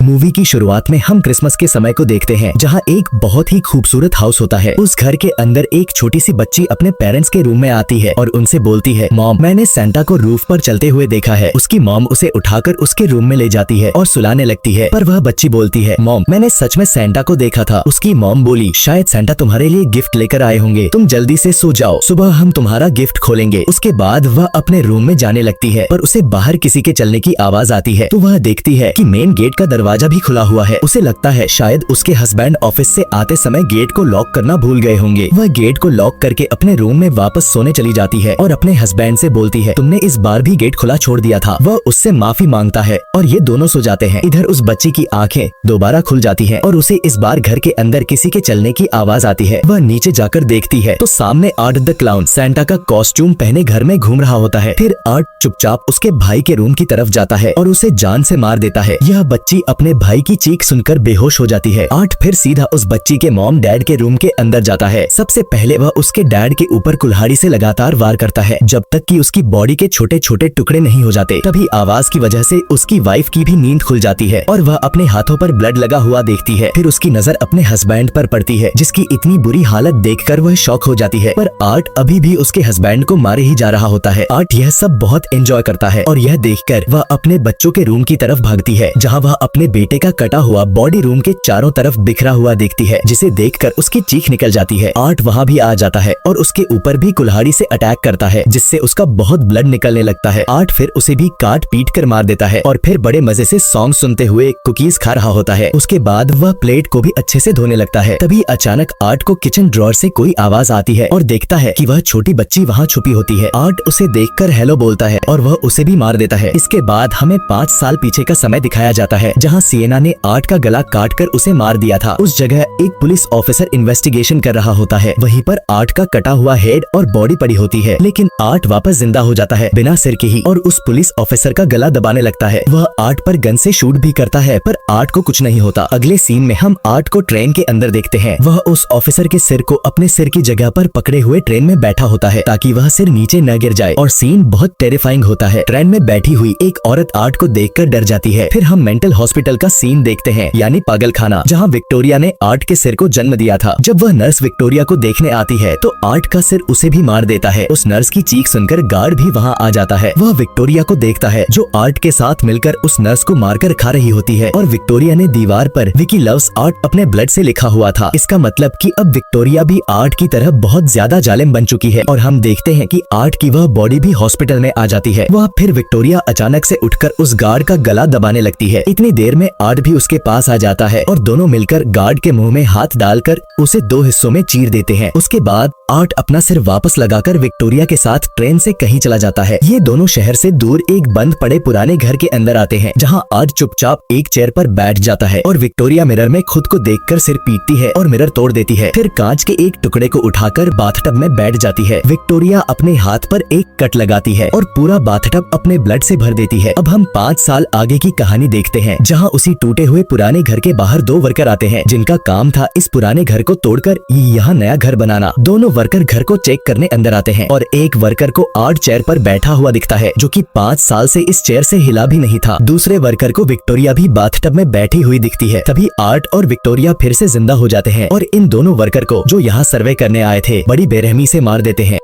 Movie की शुरुआत में हम क्रिसमस के समय को देखते हैं, जहाँ एक बहुत ही खूबसूरत हाउस होता है। उस घर के अंदर एक छोटी सी बच्ची अपने पेरेंट्स के रूम में आती है और उनसे बोलती है, मॉम मैंने सेंटा को रूफ पर चलते हुए देखा है। उसकी मॉम उसे उठाकर उसके रूम में ले जाती है और सुलाने लगती है, पर वह बच्ची बोलती है, मॉम मैंने सच में सेंटा को देखा था। उसकी मॉम बोली, शायद सेंटा तुम्हारे लिए गिफ्ट लेकर आए होंगे, तुम जल्दी से सो जाओ, सुबह हम तुम्हारा गिफ्ट खोलेंगे। उसके बाद वह अपने रूम में जाने लगती है, पर उसे बाहर किसी के चलने की आवाज आती है, तो वह देखती है कि मेन गेट का दरवाजा भी खुला हुआ है। उसे लगता है शायद उसके हस्बैंड ऑफिस से आते समय गेट को लॉक करना भूल गए होंगे। वह गेट को लॉक करके अपने रूम में वापस सोने चली जाती है और अपने हस्बैंड से बोलती है, तुमने इस बार भी गेट खुला छोड़ दिया था। वह उससे माफी मांगता है और ये दोनों सो जाते हैं। इधर उस बच्ची की आंखें दोबारा खुल जाती हैं और उसे इस बार घर के अंदर किसी के चलने की आवाज आती है। वह नीचे जाकर देखती है तो सामने आर्ट द क्लाउन सेंटा का कॉस्ट्यूम पहने घर में घूम रहा होता है। फिर आर्ट चुपचाप उसके भाई के रूम की तरफ जाता है और उसे जान से मार देता है। यह बच्ची अपने भाई की चीख सुनकर बेहोश हो जाती है। आर्ट फिर सीधा उस बच्ची के मॉम डैड के रूम के अंदर जाता है। सबसे पहले वह उसके डैड के ऊपर कुल्हाड़ी से लगातार वार करता है जब तक कि उसकी बॉडी के छोटे छोटे टुकड़े नहीं हो जाते। तभी आवाज की वजह से उसकी वाइफ की भी नींद खुल जाती है और वह अपने हाथों पर ब्लड लगा हुआ देखती है। फिर उसकी नजर अपने हस्बैंड पर पड़ती है, जिसकी इतनी बुरी हालत देखकर वह शॉक हो जाती है। पर आर्ट अभी भी उसके हस्बैंड को मारे ही जा रहा होता है। आर्ट यह सब बहुत एंजॉय करता है और यह देखकर वह अपने बच्चों के रूम की तरफ भागती है, जहाँ वह अपने बेटे का कटा हुआ बॉडी रूम के चारों तरफ बिखरा हुआ देखती है, जिसे देखकर उसकी चीख निकल जाती है। आर्ट वहाँ भी आ जाता है और उसके ऊपर भी कुल्हाड़ी से अटैक करता है, जिससे उसका बहुत ब्लड निकलने लगता है। आर्ट फिर उसे भी काट पीट कर मार देता है और फिर बड़े मजे से सॉन्ग सुनते हुए कुकीज खा रहा होता है। उसके बाद वह प्लेट को भी अच्छे से धोने लगता है। तभी अचानक आर्ट को किचन ड्रॉर से कोई आवाज आती है और देखता है कि वह छोटी बच्ची वहाँ छुपी होती है। आर्ट उसे देखकर हेलो बोलता है और वह उसे भी मार देता है। इसके बाद हमें 5 साल पीछे का समय दिखाया जाता है, जहाँ सिएना ने आर्ट का गला काट कर उसे मार दिया था। उस जगह एक पुलिस ऑफिसर इन्वेस्टिगेशन कर रहा होता है। वहीं पर आर्ट का कटा हुआ हेड और बॉडी पड़ी होती है, लेकिन आर्ट वापस जिंदा हो जाता है बिना सिर के ही और उस पुलिस ऑफिसर का गला दबाने लगता है। वह आर्ट पर गन से शूट भी करता है, पर आर्ट को कुछ नहीं होता। अगले सीन में हम आर्ट को ट्रेन के अंदर देखते हैं। वह उस ऑफिसर के सिर को अपने सिर की जगह पर पकड़े हुए ट्रेन में बैठा होता है, ताकि वह सिर नीचे न गिर जाए और सीन बहुत टेरिफाइंग होता है। ट्रेन में बैठी हुई एक औरत आर्ट को देखकर डर जाती है। फिर हम मेंटल हॉस्पिटल का सीन देखते हैं, यानी पागल खाना, जहाँ विक्टोरिया ने आर्ट के सिर को जन्म दिया था। जब वह नर्स विक्टोरिया को देखने आती है तो आर्ट का सिर उसे भी मार देता है। उस नर्स की चीख सुनकर गार्ड भी वहाँ आ जाता है। वह विक्टोरिया को देखता है, जो आर्ट के साथ मिलकर उस नर्स को मारकर खा रही होती है और विक्टोरिया ने दीवार पर विकी लव्स आर्ट अपने ब्लड से लिखा हुआ था। इसका मतलब कि अब विक्टोरिया भी आर्ट की तरह बहुत ज्यादा जालिम बन चुकी है और हम देखते हैं कि आर्ट की वह बॉडी भी हॉस्पिटल में आ जाती है। वह फिर विक्टोरिया अचानक से उठकर उस गार्ड का गला दबाने लगती है। इतनी देर में आर्ट भी उसके पास आ जाता है और दोनों मिलकर गार्ड के मुंह में हाथ डालकर उसे 2 हिस्सों में चीर देते हैं। उसके बाद आर्ट अपना सिर वापस लगाकर विक्टोरिया के साथ ट्रेन से कहीं चला जाता है। ये दोनों शहर से दूर एक बंद पड़े पुराने घर के अंदर आते हैं, जहाँ आर्ट चुपचाप एक चेयर पर बैठ जाता है और विक्टोरिया मिरर में खुद को देखकर सिर पीटती है और मिरर तोड़ देती है। फिर कांच के एक टुकड़े को उठाकर बाथटब में बैठ जाती है। विक्टोरिया अपने हाथ पर एक कट लगाती है और पूरा बाथटब अपने ब्लड से भर देती है। अब हम 5 साल आगे की कहानी देखते हैं, जहाँ उसी टूटे हुए पुराने घर के बाहर 2 वर्कर आते हैं, जिनका काम था इस पुराने घर को तोड़कर यहाँ नया घर बनाना। दोनों वर्कर घर को चेक करने अंदर आते हैं और एक वर्कर को आर्ट चेयर पर बैठा हुआ दिखता है, जो कि 5 साल से इस चेयर से हिला भी नहीं था। दूसरे वर्कर को विक्टोरिया भी बाथटब में बैठी हुई दिखती है। तभी आर्ट और विक्टोरिया फिर से जिंदा हो जाते हैं और इन दोनों वर्कर को, जो यहाँ सर्वे करने आए थे, बड़ी बेरहमी से मार देते हैं।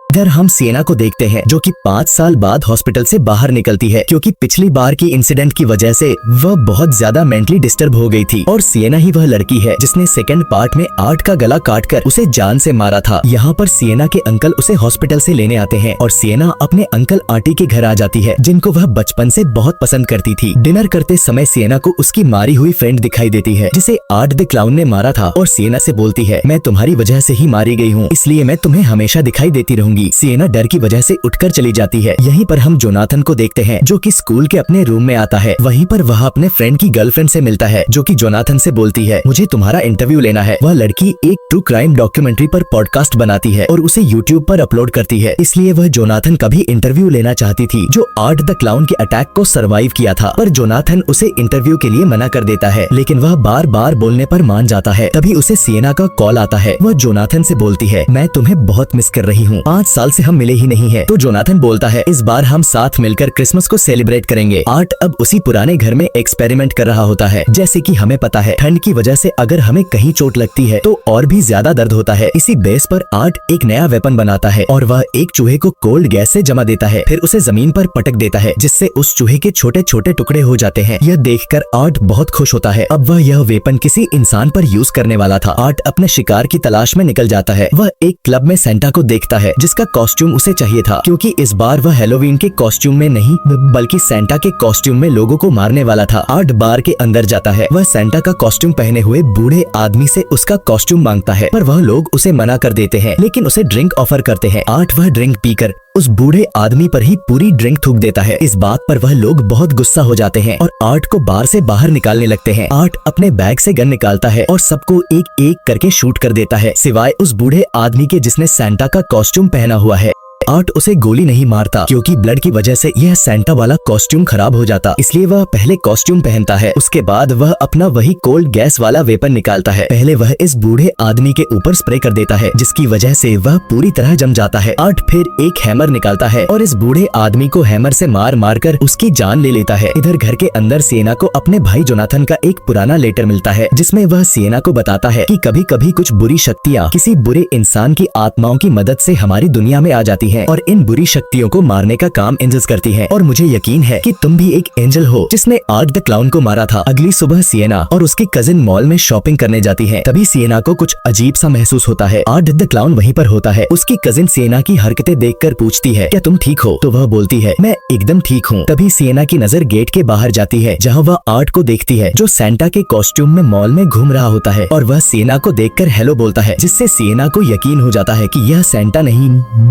इधर हम सिएना को देखते हैं, जो कि 5 साल बाद हॉस्पिटल से बाहर निकलती है, क्योंकि पिछली बार की इंसिडेंट की वजह से वह बहुत ज्यादा मेंटली डिस्टर्ब हो गई थी। और सिएना ही वह लड़की है जिसने सेकंड पार्ट में आर्ट का गला काटकर उसे जान से मारा था। यहाँ पर सिएना के अंकल उसे हॉस्पिटल से लेने आते हैं और सिएना अपने अंकल आंटी के घर आ जाती है, जिनको वह बचपन से बहुत पसंद करती थी। डिनर करते समय सिएना को उसकी मारी हुई फ्रेंड दिखाई देती है, जिसे आर्ट द क्लाउन ने मारा था, और सिएना से बोलती है, मैं तुम्हारी वजह से ही मारी गई हूँ, इसलिए मैं तुम्हें हमेशा दिखाई देती रहूंगी। सिएना डर की वजह से उठकर चली जाती है। यहीं पर हम जोनाथन को देखते हैं, जो कि स्कूल के अपने रूम में आता है। वहीं पर वह अपने फ्रेंड की गर्लफ्रेंड से मिलता है, जो कि जोनाथन से बोलती है, मुझे तुम्हारा इंटरव्यू लेना है। वह लड़की एक ट्रू क्राइम डॉक्यूमेंट्री पर पॉडकास्ट बनाती है और उसे यूट्यूब पर अपलोड करती है, इसलिए वह जोनाथन का भी इंटरव्यू लेना चाहती थी, जो आर्ट द क्लाउन के अटैक को सर्वाइव किया था। पर जोनाथन उसे इंटरव्यू के लिए मना कर देता है, लेकिन वह बार बार बोलने पर मान जाता है। तभी उसे सिएना का कॉल आता है। वह जोनाथन से बोलती है, मैं तुम्हें बहुत मिस कर रही हूँ। 5 साल से हम मिले ही नहीं है। तो जोनाथन बोलता है इस बार हम साथ मिलकर क्रिसमस को सेलिब्रेट करेंगे। आर्ट अब उसी पुराने घर में एक्सपेरिमेंट कर रहा होता है। जैसे कि हमें पता है ठंड की वजह से अगर हमें कहीं चोट लगती है तो और भी ज्यादा दर्द होता है। इसी बेस पर आर्ट एक नया वेपन बनाता है और वह एक चूहे को कोल्ड गैस से जमा देता है, फिर उसे जमीन पर पटक देता है जिससे उस चूहे के छोटे छोटे टुकड़े हो जाते हैं। यह देखकर आर्ट बहुत खुश होता है। अब वह यह वेपन किसी इंसान पर यूज करने वाला था। आर्ट अपने शिकार की तलाश में निकल जाता है। वह एक क्लब में सेंटा को देखता है जिसका कॉस्ट्यूम उसे चाहिए था, क्योंकि इस बार वह हैलोवीन के कॉस्ट्यूम में नहीं बल्कि सेंटा के कॉस्ट्यूम में लोगों को मारने वाला था। आर्ट बार के अंदर जाता है। वह सेंटा का कॉस्ट्यूम पहने हुए बूढ़े आदमी से उसका कॉस्ट्यूम मांगता है, पर वह लोग उसे मना कर देते हैं, लेकिन उसे ड्रिंक ऑफर करते हैं। आर्ट वह ड्रिंक पीकर उस बूढ़े आदमी पर ही पूरी ड्रिंक थूक देता है। इस बात पर वह लोग बहुत गुस्सा हो जाते हैं और आर्ट को बार से बाहर निकालने लगते हैं। आर्ट अपने बैग से गन निकालता है और सबको एक एक करके शूट कर देता है, सिवाय उस बूढ़े आदमी के जिसने सेंटा का कॉस्ट्यूम पहना हुआ है। आर्ट उसे गोली नहीं मारता क्योंकि ब्लड की वजह से यह सेंटा वाला कॉस्ट्यूम खराब हो जाता, इसलिए वह पहले कॉस्ट्यूम पहनता है। उसके बाद वह अपना वही कोल्ड गैस वाला वेपन निकालता है। पहले वह इस बूढ़े आदमी के ऊपर स्प्रे कर देता है जिसकी वजह से वह पूरी तरह जम जाता है। आर्ट फिर एक हैमर निकालता है और इस बूढ़े आदमी को हैमर से मार मार कर उसकी जान ले लेता है। इधर घर के अंदर सिएना को अपने भाई जोनाथन का एक पुराना लेटर मिलता है जिसमें वह सिएना को बताता है कि कभी कभी कुछ बुरी शक्तियाँ किसी बुरे इंसान की आत्माओं की मदद से हमारी दुनिया में आ जाती है और इन बुरी शक्तियों को मारने का काम एंजल्स करती हैं। और मुझे यकीन है कि तुम भी एक एंजल हो जिसने आर्ट द क्लाउन को मारा था। अगली सुबह सिएना और उसकी कजिन मॉल में शॉपिंग करने जाती हैं। तभी सिएना को कुछ अजीब सा महसूस होता है। आर्ट द क्लाउन वहीं पर होता है। उसकी कजिन सिएना की हरकतें देखकर पूछती है क्या तुम ठीक हो? तो वह बोलती है मैं एकदम ठीक हूँ। तभी सिएना की नजर गेट के बाहर जाती है जहाँ वह आर्ट को देखती है जो सेंटा के कॉस्ट्यूम में मॉल में घूम रहा होता है और वह सिएना को देखकर हेलो बोलता है, जिससे सिएना को यकीन हो जाता है कि यह सेंटा नहीं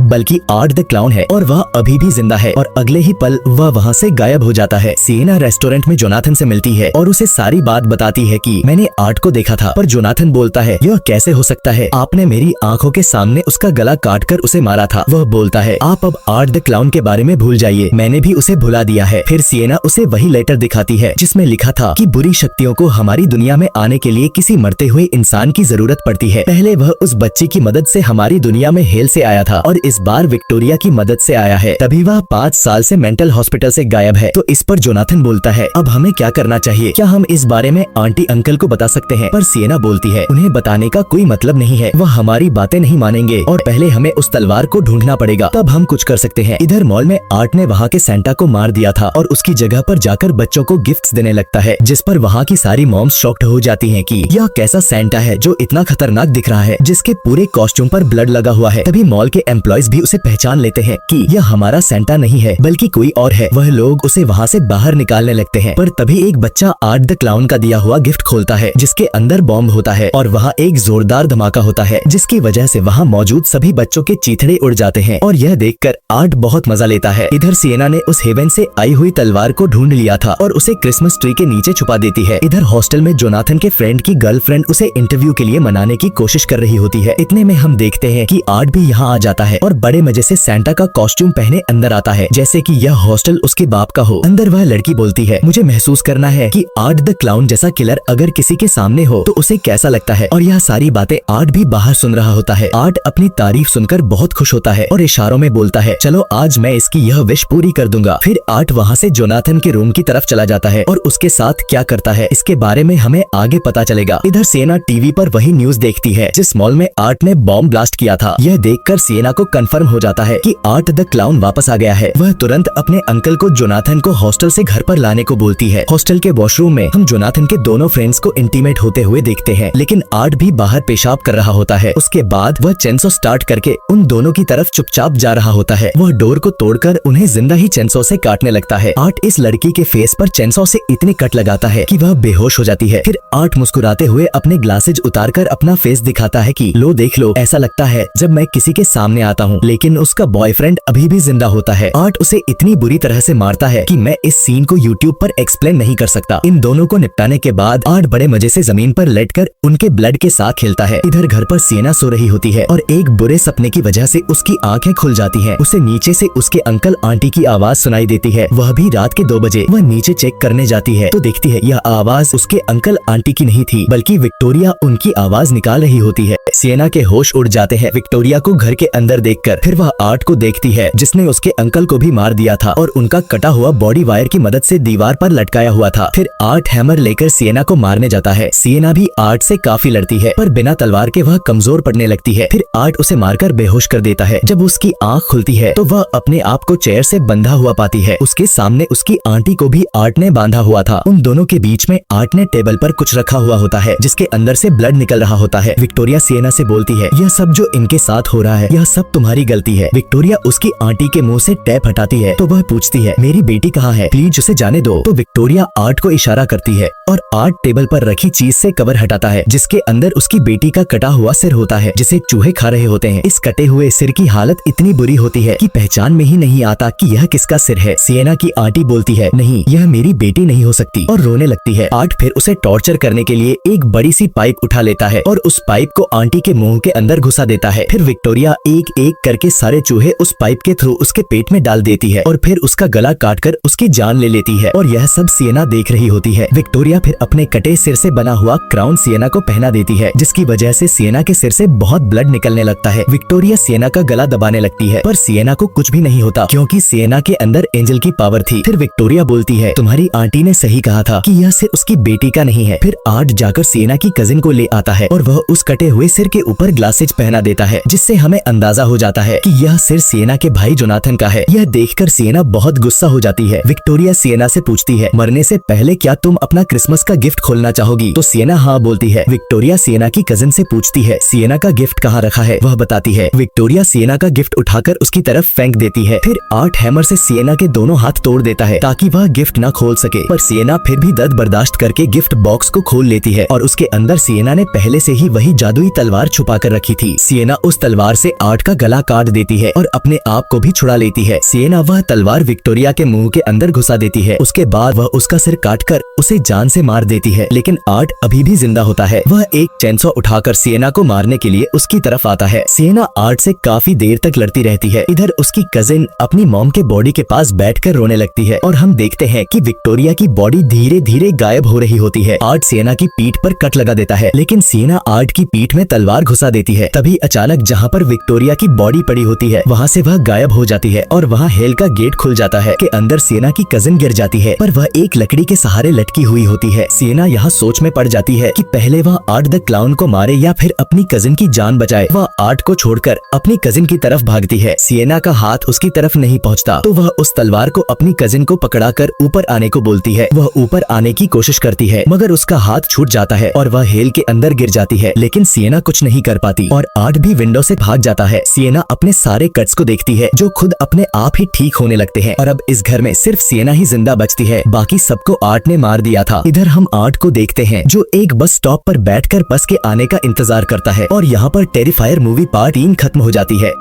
बल्कि आर्ट द क्लाउन है और वह अभी भी जिंदा है। और अगले ही पल वह वहाँ से गायब हो जाता है। सिएना रेस्टोरेंट में जोनाथन से मिलती है और उसे सारी बात बताती है कि मैंने आर्ट को देखा था, पर जोनाथन बोलता है यह कैसे हो सकता है, आपने मेरी आंखों के सामने उसका गला काट कर उसे मारा था। वह बोलता है आप अब आर्ट द क्लाउन के बारे में भूल जाइए, मैंने भी उसे भुला दिया है। फिर सिएना उसे वही लेटर दिखाती है जिसमें लिखा था कि बुरी शक्तियों को हमारी दुनिया में आने के लिए किसी मरते हुए इंसान की जरूरत पड़ती है। पहले वह उस बच्ची की मदद से हमारी दुनिया में हेल से आया था और इस बार विक्टोरिया की मदद से आया है। तभी वह 5 साल से मेंटल हॉस्पिटल से गायब है। तो इस पर जोनाथन बोलता है अब हमें क्या करना चाहिए, क्या हम इस बारे में आंटी अंकल को बता सकते हैं? पर सिएना बोलती है उन्हें बताने का कोई मतलब नहीं है, वह हमारी बातें नहीं मानेंगे और पहले हमें उस तलवार को ढूंढना पड़ेगा, तब हम कुछ कर सकते हैं। इधर मॉल में आर्ट ने वहाँ के सेंटा को मार दिया था और उसकी जगह पर जाकर बच्चों को गिफ्ट्स देने लगता है, जिस पर वहाँ की सारी मॉम्स शॉक्ड हो जाती हैं कि यह कैसा सेंटा है जो इतना खतरनाक दिख रहा है, जिसके पूरे कॉस्ट्यूम पर ब्लड लगा हुआ है। तभी मॉल के एम्प्लॉयज भी उसे पहचान लेते हैं कि यह हमारा सेंटा नहीं है बल्कि कोई और है। वह लोग उसे वहाँ से बाहर निकालने लगते हैं, पर तभी एक बच्चा आर्ट द क्लाउन का दिया हुआ गिफ्ट खोलता है जिसके अंदर बॉम्ब होता है और वहाँ एक जोरदार धमाका होता है जिसकी वजह से वहाँ मौजूद सभी बच्चों के चीथड़े उड़ जाते हैं और यह देखकर आर्ट बहुत मजा लेता है। इधर सिएना ने उस हेवन से आई हुई तलवार को ढूंढ लिया था और उसे क्रिसमस ट्री के नीचे छुपा देती है। इधर हॉस्टल में जोनाथन के फ्रेंड की गर्लफ्रेंड उसे इंटरव्यू के लिए मनाने की कोशिश कर रही होती है। इतने में हम देखते हैं कि आर्ट भी यहाँ आ जाता है और बड़े मजे से सेंटा का कॉस्ट्यूम पहने अंदर आता है जैसे कि यह हॉस्टल उसके बाप का हो। अंदर वह लड़की बोलती है मुझे महसूस करना है कि आर्ट द क्लाउन जैसा किलर अगर किसी के सामने हो तो उसे कैसा लगता है, और यह सारी बातें आर्ट भी बाहर सुन रहा होता है। आर्ट अपनी तारीफ सुनकर बहुत खुश होता है और इशारों में बोलता है चलो आज मैं इसकी यह विश पूरी कर दूंगा। फिर आर्ट वहाँ से जोनाथन के रूम की तरफ चला जाता है और उसके साथ क्या करता है इसके बारे में हमें आगे पता चलेगा। इधर सिएना टीवी पर वही न्यूज देखती है जिस मॉल में आर्ट ने बॉम्ब ब्लास्ट किया था। यह देखकर सिएना को कंफर्म हो जाता है कि आर्ट द क्लाउन वापस आ गया है। वह तुरंत अपने अंकल को जोनाथन को हॉस्टल से घर पर लाने को बोलती है। हॉस्टल के वॉशरूम में हम जोनाथन के दोनों फ्रेंड्स को इंटीमेट होते हुए देखते हैं, लेकिन आर्ट भी बाहर पेशाब कर रहा होता है। उसके बाद वह चेंसो स्टार्ट करके उन दोनों की तरफ चुपचाप जा रहा होता है। वह डोर को तोड़कर उन्हें जिंदा ही चेंसो से काटने लगता है। आर्ट इस लड़की के फेस पर चेंसो से इतने कट लगाता है कि वह बेहोश हो जाती है। फिर आर्ट मुस्कुराते हुए अपने ग्लासेज उतारकर अपना फेस दिखाता है कि लो देख लो, ऐसा लगता है जब मैं किसी के सामने आता हूँ। लेकिन उसका बॉयफ्रेंड अभी भी जिंदा होता है। आर्ट उसे इतनी बुरी तरह से मारता है कि मैं इस सीन को यूट्यूब पर एक्सप्लेन नहीं कर सकता। इन दोनों को निपटाने के बाद आर्ट बड़े मजे से जमीन पर लेटकर उनके ब्लड के साथ खेलता है। इधर घर पर सिएना सो रही होती है और एक बुरे सपने की वजह से उसकी आंखें खुल जाती हैं। उसे नीचे से उसके अंकल आंटी की आवाज सुनाई देती है। वह भी रात के 2 बजे। वह नीचे चेक करने जाती है तो देखती है यह आवाज उसके अंकल आंटी की नहीं थी बल्कि विक्टोरिया उनकी आवाज निकाल रही होती है। सिएना के होश उड़ जाते हैं विक्टोरिया को घर के अंदर देखकर। फिर वह वह आर्ट को देखती है जिसने उसके अंकल को भी मार दिया था और उनका कटा हुआ बॉडी वायर की मदद से दीवार पर लटकाया हुआ था। फिर आर्ट हैमर लेकर सिएना को मारने जाता है। सिएना भी आर्ट से काफी लड़ती है पर बिना तलवार के वह कमजोर पड़ने लगती है। फिर आर्ट उसे मारकर बेहोश कर देता है। जब उसकी आंख खुलती है तो वह अपने आप को चेयर से बंधा हुआ पाती है। उसके सामने उसकी आंटी को भी आर्ट ने बांधा हुआ था। उन दोनों के बीच में आर्ट ने टेबल पर कुछ रखा हुआ होता है जिसके अंदर से ब्लड निकल रहा होता है। विक्टोरिया सिएना से बोलती है, यह सब जो इनके साथ हो रहा है यह सब तुम्हारी गलती है। विक्टोरिया उसकी आंटी के मुंह से टैप हटाती है तो वह पूछती है, मेरी बेटी कहाँ है, प्लीज उसे जाने दो। तो विक्टोरिया आर्ट को इशारा करती है और आर्ट टेबल पर रखी चीज से कवर हटाता है जिसके अंदर उसकी बेटी का कटा हुआ सिर होता है जिसे चूहे खा रहे होते हैं। इस कटे हुए सिर की हालत इतनी बुरी होती है कि पहचान में ही नहीं आता कि यह किसका सिर है। सिएना की आंटी बोलती है, नहीं यह मेरी बेटी नहीं हो सकती और रोने लगती है। आर्ट फिर उसे टॉर्चर करने के लिए एक बड़ी सी पाइप उठा लेता है और उस पाइप को आंटी के मुंह के अंदर घुसा देता है। फिर विक्टोरिया एक एक करके सारे चूहे उस पाइप के थ्रू उसके पेट में डाल देती है और फिर उसका गला काटकर उसकी जान ले लेती है और यह सब सिएना देख रही होती है। विक्टोरिया फिर अपने कटे सिर से बना हुआ क्राउन सिएना को पहना देती है जिसकी वजह से सिएना के सिर से बहुत ब्लड निकलने लगता है। विक्टोरिया सिएना का गला दबाने लगती है पर सिएना को कुछ भी नहीं होता क्योंकि सिएना के अंदर एंजल की पावर थी। फिर विक्टोरिया बोलती है, तुम्हारी आंटी ने सही कहा था कि यह सिर उसकी बेटी का नहीं है। फिर आर्ट जाकर सिएना की कजिन को ले आता है और वह उस कटे हुए सिर के ऊपर ग्लासेज पहना देता है जिससे हमें अंदाजा हो जाता है कि यह सिर सिएना के भाई जोनाथन का है। यह देखकर सिएना बहुत गुस्सा हो जाती है। विक्टोरिया सिएना से पूछती है, मरने से पहले क्या तुम अपना क्रिसमस का गिफ्ट खोलना चाहोगी? तो सिएना हाँ बोलती है। विक्टोरिया सिएना की कजिन से पूछती है, सिएना का गिफ्ट कहाँ रखा है? वह बताती है। विक्टोरिया सिएना का गिफ्ट उठाकर उसकी तरफ फेंक देती है। फिर आर्ट हैमर से सिएना के दोनों हाथ तोड़ देता है ताकि वह गिफ्ट न खोल सके, पर सिएना फिर भी दर्द बर्दाश्त करके गिफ्ट बॉक्स को खोल लेती है और उसके अंदर सिएना ने पहले से ही वही जादुई तलवार छुपा कर रखी थी। सिएना उस तलवार से आर्ट का गला काट देती है और अपने आप को भी छुड़ा लेती है। सिएना वह तलवार विक्टोरिया के मुंह के अंदर घुसा देती है। उसके बाद वह उसका सिर काटकर उसे जान से मार देती है, लेकिन आर्ट अभी भी जिंदा होता है। वह एक चेनसॉ उठाकर सिएना को मारने के लिए उसकी तरफ आता है। सिएना आर्ट से काफी देर तक लड़ती रहती है। इधर उसकी कजिन अपनी मॉम के बॉडी के पास बैठकर रोने लगती है और हम देखते हैं कि विक्टोरिया की बॉडी धीरे धीरे गायब हो रही होती है। आर्ट सिएना की पीठ पर कट लगा देता है लेकिन सिएना आर्ट की पीठ में तलवार घुसा देती है। तभी अचानक जहाँ पर विक्टोरिया की बॉडी पड़ी होती है वहाँ से वह गायब हो जाती है और वहाँ हेल का गेट खुल जाता है कि अंदर सिएना की कजिन गिर जाती है पर वह एक लकड़ी के सहारे लटकी हुई होती है। सिएना यहाँ सोच में पड़ जाती है कि पहले वह आर्ट द क्लाउन को मारे या फिर अपनी कजिन की जान बचाए। वह आर्ट को छोड़कर अपनी कजिन की तरफ भागती है। सिएना का हाथ उसकी तरफ नहीं पहुँचता तो वह उस तलवार को अपनी कजिन को पकड़ाकर ऊपर आने को बोलती है। वह ऊपर आने की कोशिश करती है मगर उसका हाथ छूट जाता है और वह हेल के अंदर गिर जाती है, लेकिन सिएना कुछ नहीं कर पाती और आर्ट भी विंडो से भाग जाता है। सिएना अपने सारे कट्स को देखती है जो खुद अपने आप ही ठीक होने लगते हैं और अब इस घर में सिर्फ सिएना ही जिंदा बचती है, बाकी सबको आर्ट ने मार दिया था। इधर हम आर्ट को देखते हैं जो एक बस स्टॉप पर बैठकर बस के आने का इंतजार करता है और यहाँ पर टेरिफायर मूवी पार्ट 3 खत्म हो जाती है।